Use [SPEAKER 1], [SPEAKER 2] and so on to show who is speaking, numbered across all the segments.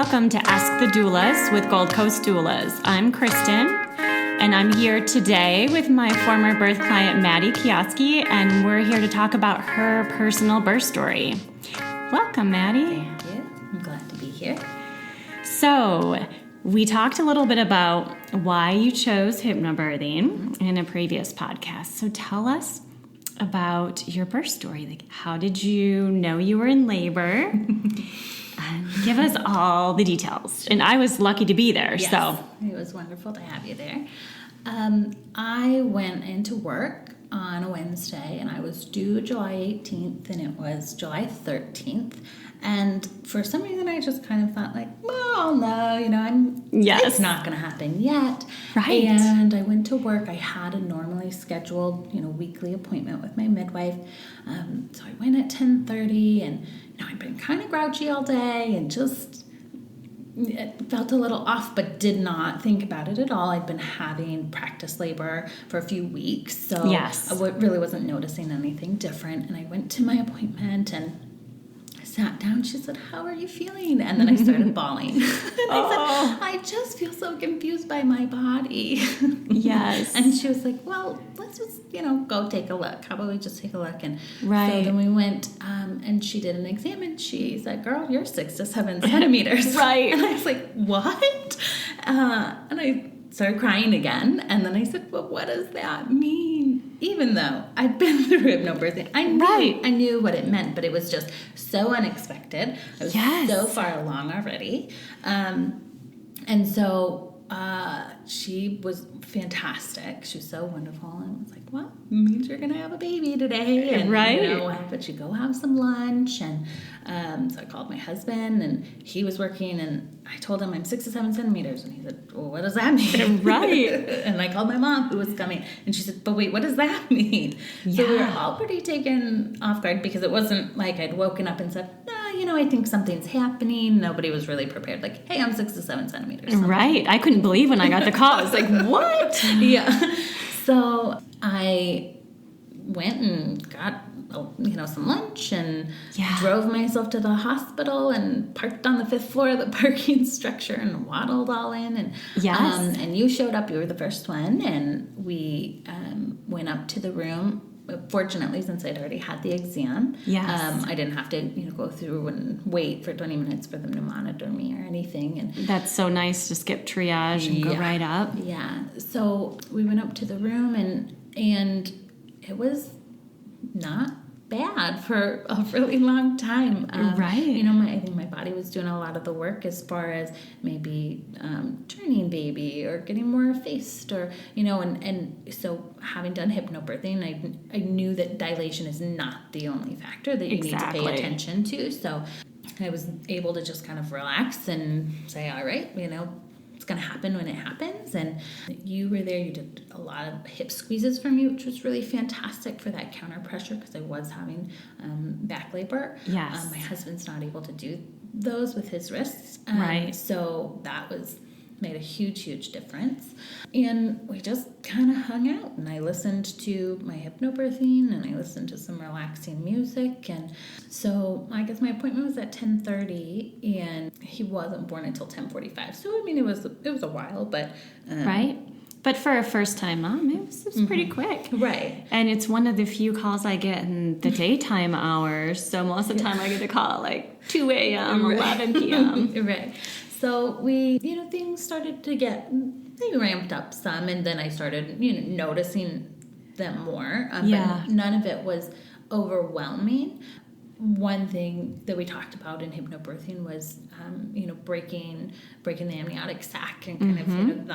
[SPEAKER 1] Welcome to Ask the Doulas with Gold Coast Doulas. I'm Kristen, and I'm here today with my former birth client, Maddie Kioski, and we're here to talk about her personal birth story. Welcome, Maddie.
[SPEAKER 2] Thank you. I'm glad to be here.
[SPEAKER 1] So, we talked a little bit about why you chose hypnobirthing in a previous podcast. So tell us about your birth story. Like, how did you know you were in labor? Give us all the details. And I was lucky to be there.
[SPEAKER 2] Yes,
[SPEAKER 1] so
[SPEAKER 2] it was wonderful to have you there. I went into work on a Wednesday, and I was due July 18th, and it was July 13th. And for some reason, I just kind of thought like, well, no, it's not going to happen yet.
[SPEAKER 1] Right.
[SPEAKER 2] And I went to work. I had a normally scheduled, weekly appointment with my midwife. So I went at 10:30, and I'd been kind of grouchy all day and just it felt a little off, but did not think about it at all. I'd been having practice labor for a few weeks, so
[SPEAKER 1] yes.
[SPEAKER 2] I really wasn't noticing anything different. And I went to my appointment and sat down. She said, "How are you feeling?" And then I started bawling. And I said, "I just feel so confused by my body."
[SPEAKER 1] Yes.
[SPEAKER 2] And she was like, "Well, let's just, go take a look. How about we just take a look?" And
[SPEAKER 1] right.
[SPEAKER 2] So then we went, and she did an exam, and she said, "Girl, you're 6 to 7 centimeters."
[SPEAKER 1] Right.
[SPEAKER 2] And I was like, "What?" And I started crying again. And then I said, "Well, what does that mean?" Even though I'd been through hypnobirthing, I knew what it meant, but it was just so unexpected. I was so far along already. And so she was fantasc. She was so wonderful. And I was like, well, it means you're going to have a baby today. And, but you go have some lunch. And so I called my husband, and he was working, and I told him I'm 6 to 7 centimeters. And he said, "Well, what does that mean?"
[SPEAKER 1] Right.
[SPEAKER 2] And I called my mom, who was coming, and she said, "But wait, what does that mean?"
[SPEAKER 1] Yeah.
[SPEAKER 2] So we were all pretty taken off guard, because it wasn't like I'd woken up and said, "No, I think something's happening." Nobody was really prepared. Like, "Hey, I'm 6 to 7 centimeters."
[SPEAKER 1] Right. I couldn't believe when I got the call. I was like, what?
[SPEAKER 2] Yeah. So I went and got some lunch and drove myself to the hospital and parked on the 5th floor of the parking structure and waddled all in. And and you showed up. You were the first one, and we went up to the room. Fortunately, since I'd already had the exam, I didn't have to go through and wait for 20 minutes for them to monitor me or anything. And
[SPEAKER 1] that's so nice to skip triage and go right up.
[SPEAKER 2] Yeah. So we went up to the room, and it was not bad for a really long time.
[SPEAKER 1] Right.
[SPEAKER 2] I think my body was doing a lot of the work as far as maybe turning baby or getting more effaced, or and so having done hypnobirthing, I knew that dilation is not the only factor that you need to pay attention to. So I was able to just kind of relax and say, all right, it's going to happen when it happens. And you were there. You did a lot of hip squeezes for me, which was really fantastic for that counter pressure, because I was having back labor.
[SPEAKER 1] Yes.
[SPEAKER 2] My husband's not able to do those with his wrists.
[SPEAKER 1] Right.
[SPEAKER 2] So that made a huge difference. And we just kind of hung out, and I listened to my hypnobirthing, and I listened to some relaxing music. And so I guess my appointment was at 10:30, and he wasn't born until 10:45. So it was a while, but
[SPEAKER 1] right. But for a first-time mom, it was pretty quick.
[SPEAKER 2] Right.
[SPEAKER 1] And it's one of the few calls I get in the daytime hours. So most of the time I get a call at like 2 a.m., 11 p.m.
[SPEAKER 2] Right. So we, things started to they ramped up some, and then I started, noticing them more. But none of it was overwhelming. One thing that we talked about in hypnobirthing was, breaking the amniotic sac, and kind of,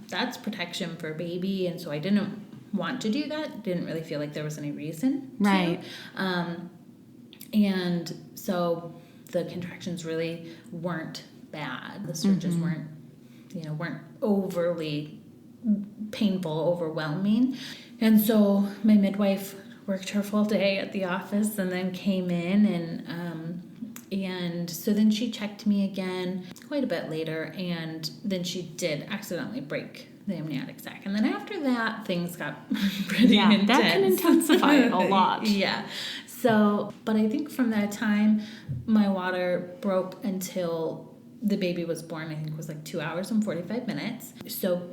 [SPEAKER 2] that's protection for baby. And so I didn't want to do that. Didn't really feel like there was any reason to.
[SPEAKER 1] Right.
[SPEAKER 2] And so the contractions really weren't bad. The surges weren't overly painful, overwhelming. And so my midwife worked her full day at the office, and then came in, and so then she checked me again quite a bit later, and then she did accidentally break the amniotic sac. And then after that, things got pretty intense.
[SPEAKER 1] That can intensify it a lot.
[SPEAKER 2] Yeah. So, but I think from that time, my water broke until the baby was born, I think it was like 2 hours and 45 minutes. So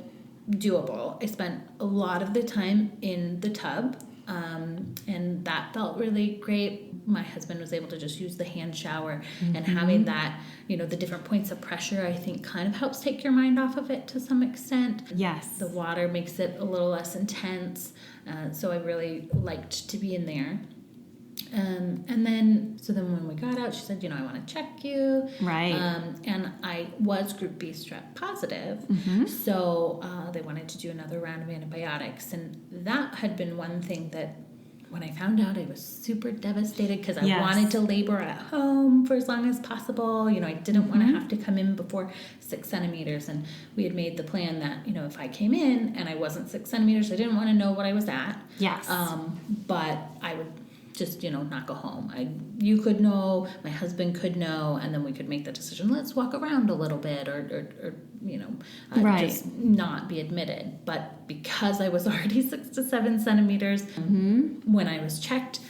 [SPEAKER 2] doable. I spent a lot of the time in the tub, and that felt really great. My husband was able to just use the hand shower, and having that, the different points of pressure, I think kind of helps take your mind off of it to some extent.
[SPEAKER 1] Yes.
[SPEAKER 2] The water makes it a little less intense. So I really liked to be in there. So then when we got out, she said, I want to check you.
[SPEAKER 1] Right.
[SPEAKER 2] And I was group B strep positive. So they wanted to do another round of antibiotics. And that had been one thing that when I found out, I was super devastated because I wanted to labor at home for as long as possible. I didn't want to have to come in before 6 centimeters. And we had made the plan that, if I came in and I wasn't 6 centimeters, I didn't want to know what I was at.
[SPEAKER 1] Yes.
[SPEAKER 2] But I would just, not go home. You could know, my husband could know, and then we could make the decision, let's walk around a little bit or just not be admitted. But because I was already 6 to 7 centimeters, when I was checked,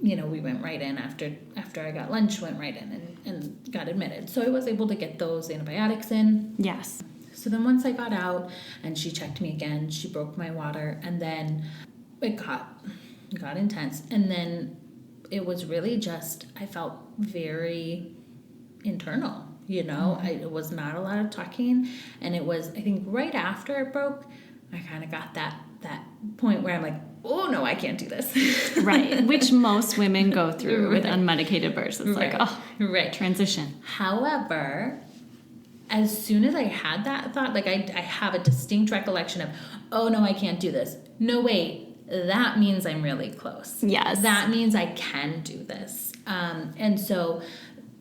[SPEAKER 2] we went right in after I got lunch, went right in and got admitted. So I was able to get those antibiotics in.
[SPEAKER 1] Yes.
[SPEAKER 2] So then once I got out and she checked me again, she broke my water, and then it got intense. And then it was really just, I felt very internal, it was not a lot of talking. And it was, I think right after it broke, I kind of got that point where I'm like, oh no, I can't do this.
[SPEAKER 1] Right. Which most women go through with unmedicated births. It's like, transition.
[SPEAKER 2] However, as soon as I had that thought, like I have a distinct recollection of, oh no, I can't do this. No, wait. That means I'm really close.
[SPEAKER 1] Yes.
[SPEAKER 2] That means I can do this. And so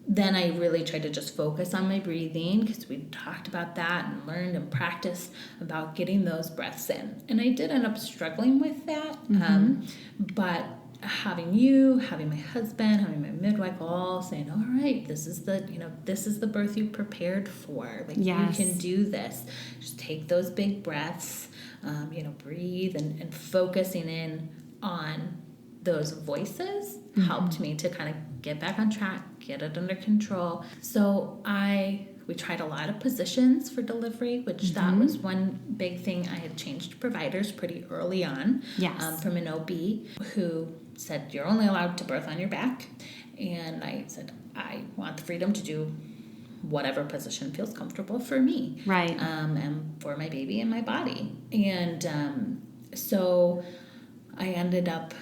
[SPEAKER 2] then I really tried to just focus on my breathing, because we talked about that and learned and practiced about getting those breaths in. And I did end up struggling with that. But having my husband, having my midwife all saying, all right, this is the birth you prepared for. Like, you can do this. Just take those big breaths. Breathe and focusing in on those voices helped me to kind of get back on track, get it under control. So we tried a lot of positions for delivery, which that was one big thing. I had changed providers pretty early on.
[SPEAKER 1] Yes.
[SPEAKER 2] From an OB who said, you're only allowed to birth on your back. And I said, I want the freedom to do whatever position feels comfortable for me.
[SPEAKER 1] Right.
[SPEAKER 2] And for my baby and my body. And so I ended up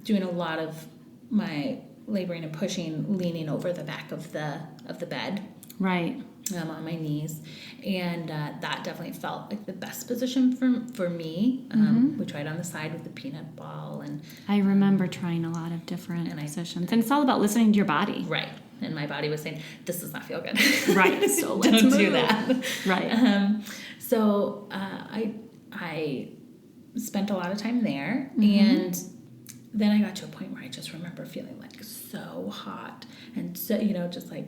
[SPEAKER 2] doing a lot of my laboring and pushing, leaning over the back of the bed.
[SPEAKER 1] Right.
[SPEAKER 2] On my knees. And that definitely felt like the best position for me. We tried on the side with the peanut ball. And
[SPEAKER 1] I remember trying a lot of different positions. And it's all about listening to your body.
[SPEAKER 2] Right. And my body was saying, this does not feel good.
[SPEAKER 1] Right. So let's
[SPEAKER 2] Don't
[SPEAKER 1] move.
[SPEAKER 2] do that.
[SPEAKER 1] Right.
[SPEAKER 2] So I spent a lot of time there. And then I got to a point where I just remember feeling like so hot. And so, just like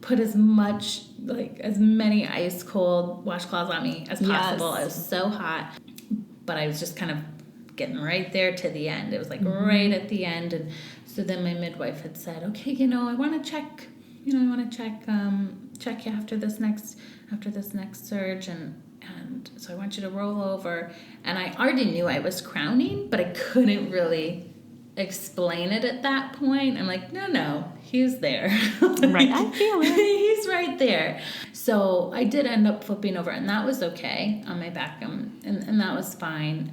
[SPEAKER 2] put as many ice cold washcloths on me as possible.
[SPEAKER 1] Yes.
[SPEAKER 2] I was so hot. But I was just kind of getting right there to the end. It was like right at the end. And so then my midwife had said, okay, I want to check, check you after this next surge. And so I want you to roll over. And I already knew I was crowning, but I couldn't really explain it at that point. I'm like, no, he's there.
[SPEAKER 1] Right, I feel it.
[SPEAKER 2] He's right there. So I did end up flipping over, and that was okay on my back, and that was fine.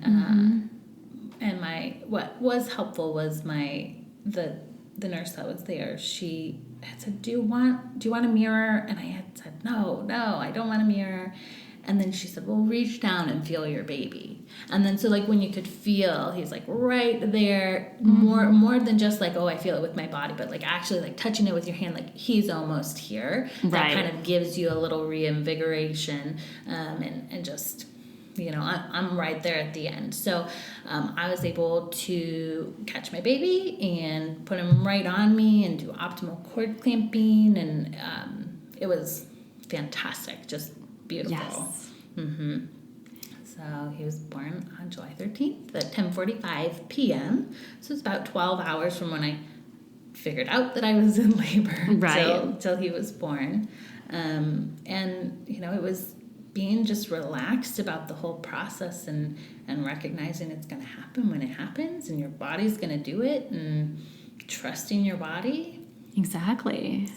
[SPEAKER 2] And what was helpful was the nurse that was there. She had said, do you want a mirror? And I had said, no, I don't want a mirror. And then she said, well, reach down and feel your baby. And then so when you could feel, he's right there, more than just I feel it with my body, but actually touching it with your hand, he's almost here.
[SPEAKER 1] Right.
[SPEAKER 2] That kind of gives you a little reinvigoration, and just, I'm right there at the end. So I was able to catch my baby and put him right on me and do optimal cord clamping, and it was fantastic, just beautiful.
[SPEAKER 1] Yes.
[SPEAKER 2] So he was born on July 13th at 10:45 p.m. So it's about 12 hours from when I figured out that I was in labor till he was born. And, you know, it was being just relaxed about the whole process and recognizing it's going to happen when it happens and your body's going to do it, and trusting your body.
[SPEAKER 1] Exactly.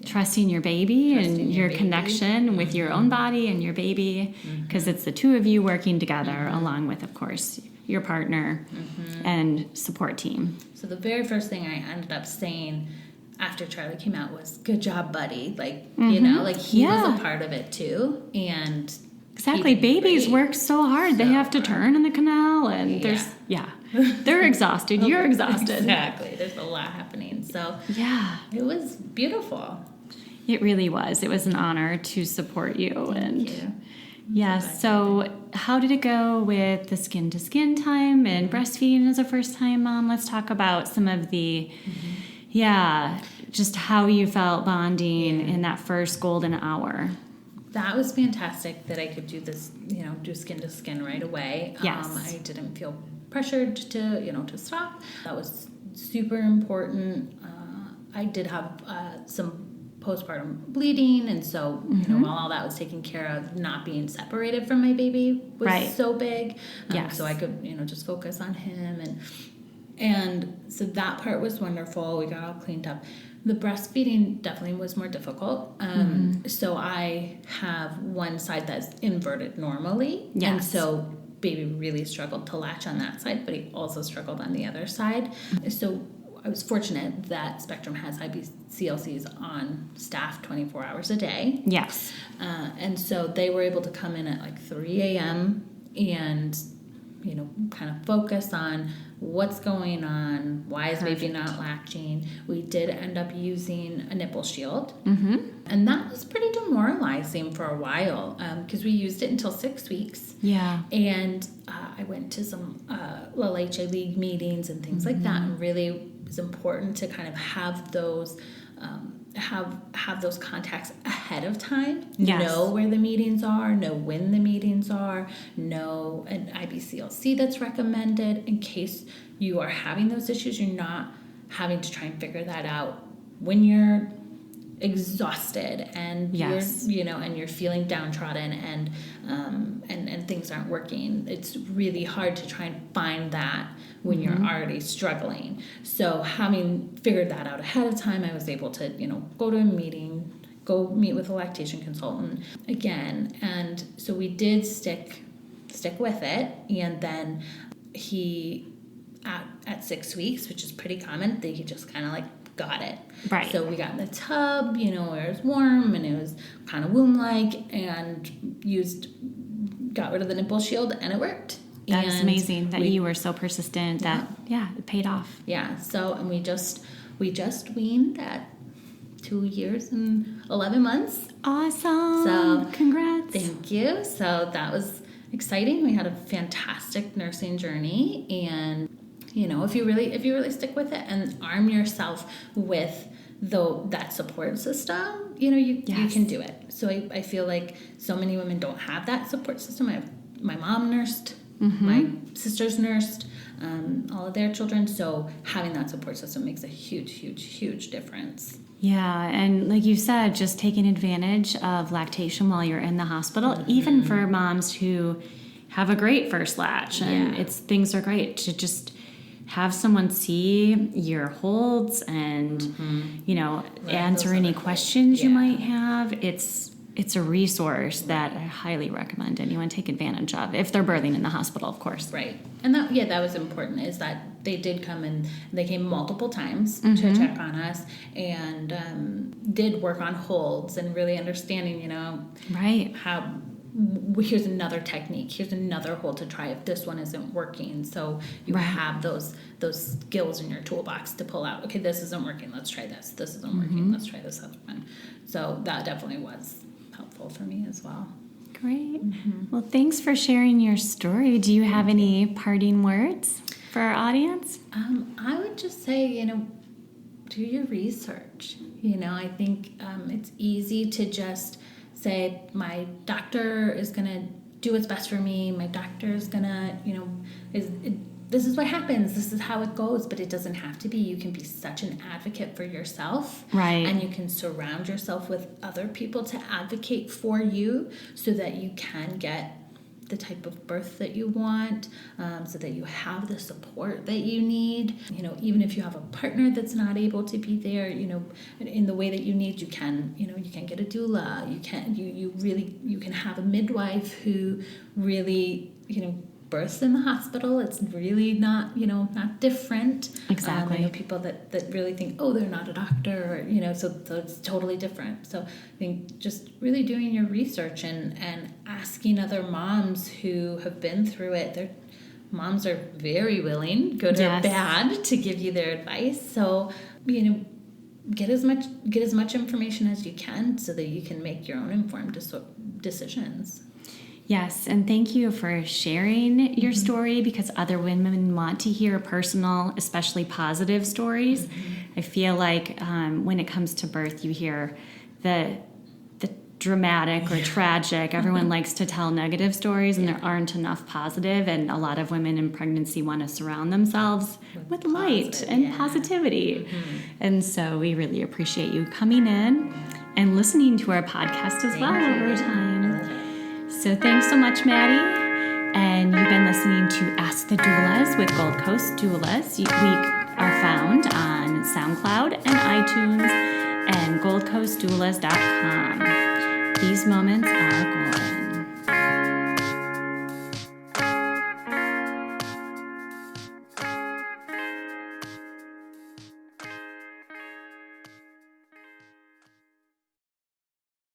[SPEAKER 1] Trusting your baby and your connection with your own body and your baby, because it's the two of you working together along with, of course, your partner and support team.
[SPEAKER 2] So the very first thing I ended up saying after Charlie came out was, "Good job, buddy." Like, you know, like he was a part of it too. And
[SPEAKER 1] exactly. Babies work so hard. They have to turn in the canal, and they're exhausted. You're exhausted.
[SPEAKER 2] Exactly. There's a lot happening. So it was beautiful.
[SPEAKER 1] It really was. It was an honor to support you.
[SPEAKER 2] Thank you.
[SPEAKER 1] Yes. So how did it go with the skin-to-skin time and breastfeeding as a first-time mom? Let's talk about some of the, just how you felt bonding in that first golden hour.
[SPEAKER 2] That was fantastic that I could do this, you know, do skin-to-skin right away.
[SPEAKER 1] Yes.
[SPEAKER 2] I didn't feel pressured to stop. That was super important. I did have some postpartum bleeding, and so you know, while all that was taken care of, not being separated from my baby was so big. So I could, you know, just focus on him, and so that part was wonderful. We got all cleaned up. The breastfeeding definitely was more difficult. So I have one side that's inverted normally, and so baby really struggled to latch on that side, but he also struggled on the other side. So I was fortunate that Spectrum has IBCLCs on staff 24 hours a day.
[SPEAKER 1] Yes.
[SPEAKER 2] And so they were able to come in at like 3 a.m. and, you know, kind of focus on what's going on, why is baby not latching. We did end up using a nipple shield. And that was pretty demoralizing for a while because we used it until 6 weeks.
[SPEAKER 1] Yeah.
[SPEAKER 2] And I went to some LHA League meetings and things like that, and really it's important to kind of have those have those contacts ahead of time. Know where the meetings are, know when the meetings are, know an IBCLC that's recommended in case you are having those issues. You're not having to try and figure that out when you're exhausted and you're, you know, and you're feeling downtrodden and things aren't working. It's really hard to try and find that when you're already struggling. So having figured that out ahead of time, I was able to, you know, go to a meeting, go meet with a lactation consultant again. And so we did stick with it. And then he, at 6 weeks, which is pretty common, he just kind of like got it.
[SPEAKER 1] Right.
[SPEAKER 2] So we got in the tub, you know, where it was warm and it was kind of womb-like, and got rid of the nipple shield, and it worked.
[SPEAKER 1] That's amazing that you were so persistent that, it paid off.
[SPEAKER 2] Yeah. So, and we just weaned at 2 years and 11 months.
[SPEAKER 1] Awesome.
[SPEAKER 2] So
[SPEAKER 1] congrats.
[SPEAKER 2] Thank you. So that was exciting. We had a fantastic nursing journey, and you know, if you really stick with it and arm yourself with that support system, you know, you can do it. So I feel like so many women don't have that support system. My mom nursed, my sisters nursed, all of their children. So having that support system makes a huge, huge, huge difference.
[SPEAKER 1] Yeah, and like you said, just taking advantage of lactation while you're in the hospital, even for moms who have a great first latch and things are great, to just have someone see your holds and, you know, answer any questions you might have. It's a resource that I highly recommend anyone take advantage of if they're birthing in the hospital, of course.
[SPEAKER 2] Right. And that was important, is that they did come and they came multiple times to check on us, and did work on holds and really understanding, you know, how here's another technique, here's another hold to try if this one isn't working. So you have those skills in your toolbox to pull out. Okay, this isn't working, let's try this. This isn't working, let's try this other one. So that definitely was helpful for me as well.
[SPEAKER 1] Great. Well, thanks for sharing your story. Do you have any parting words for our audience?
[SPEAKER 2] I would just say, you know, do your research. You know, I think it's easy to just say, my doctor is going to do what's best for me. My doctor is going to, you know, this is what happens, this is how it goes, but it doesn't have to be. You can be such an advocate for yourself.
[SPEAKER 1] Right.
[SPEAKER 2] And you can surround yourself with other people to advocate for you so that you can get the type of birth that you want, so that you have the support that you need. You know, even if you have a partner that's not able to be there, you know, in the way that you need, you can, you know, you can get a doula. You can have a midwife who really, you know, births in the hospital. It's really not, you know, not different.
[SPEAKER 1] Exactly.
[SPEAKER 2] I know people that really think, oh, they're not a doctor, or, you know, so it's totally different. So I think just really doing your research and asking other moms who have been through it. Their moms are very willing, good or bad, to give you their advice. So, you know, get as much information as you can so that you can make your own informed decisions.
[SPEAKER 1] Yes, and thank you for sharing your story, because other women want to hear personal, especially positive stories. I feel like when it comes to birth, you hear the dramatic or tragic. Everyone likes to tell negative stories, and there aren't enough positive, and a lot of women in pregnancy want to surround themselves with light and positivity. And so we really appreciate you coming in and listening to our podcast as well over time. So thanks so much, Maddie. And you've been listening to Ask the Doulas with Gold Coast Doulas. We are found on SoundCloud and iTunes and goldcoastdoulas.com. These moments are golden.